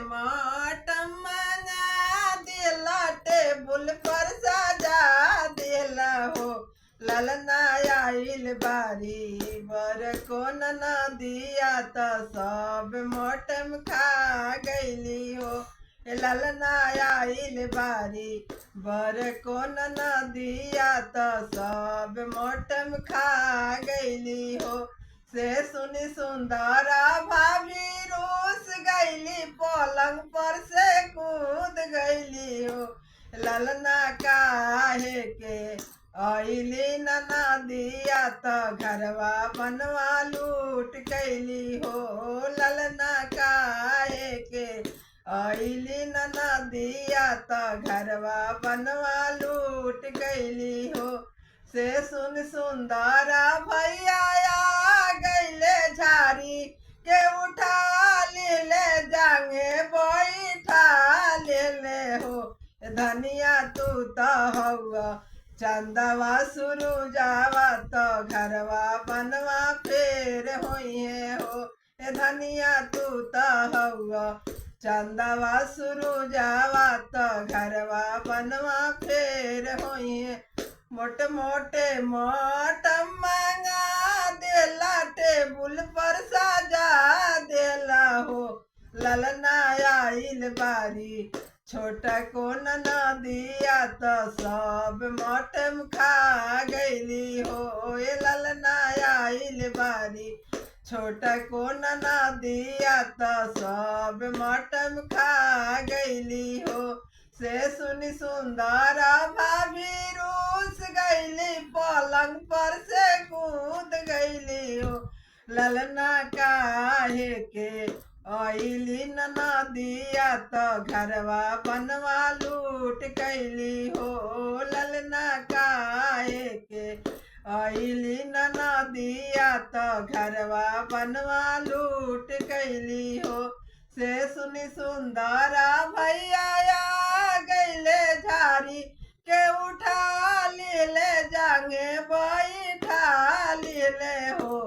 माटम मंगा दिला टेबुल पर सजा दिला हो ललना आइल बारी बर को न दिया त सब मोटम खा गईली हो ललना आइल बारी बर को न दिया त सब मोटम खा गईली हो से सुनी सुंदरा भाभी रूस गईली पलंग पर से कूद गईली हो ललना काहे के आइली नना दिया त घरवा बनवा लूट कैली हो ललना काहे के आइली नना दिया त घरवा बनवा लूट कैली हो से सुन सुंदरा भैया गईले झारी के उठा ले जांगे बैठा ले हो धनिया तू तो हवा चंदवा शुरू जावा तो घरवा बनवा फेर होइए हो धनिया तू तो हवा चंदवा शुरू जावा तो घरवा बनवा फेर होइए मोटे मोटे मोटम मंगा देला टेबुल पर सजा देला हो ललना आइल बारी छोटा को न दिया तो सब मोटम खा गईली हो ये ललना आइल बारी छोटा को न दिया तो सब मोटम खा गईली हो से सुनी सुंदरा भाभी रूस गईली पलंग पर से कूद गईली हो ललना काहे के आइली नना दिया तो घरवा बनवा लूट कैली हो ललना काहे के आइली नना दिया तो घरवा बनवा लूट कैली हो से सुनी सुंदरा भैया गईले झारी के उठा ले जांगे बैठा ले हो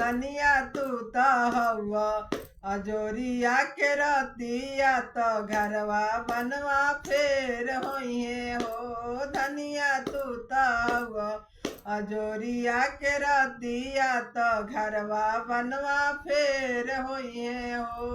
धनिया तू तो हवा अजोरिया के रतिया तो घरवा बनवा फेर होइए हो धनिया तू तो हवा अजोरिया के रतिया तो घरवा बनवा फेर होइए हो।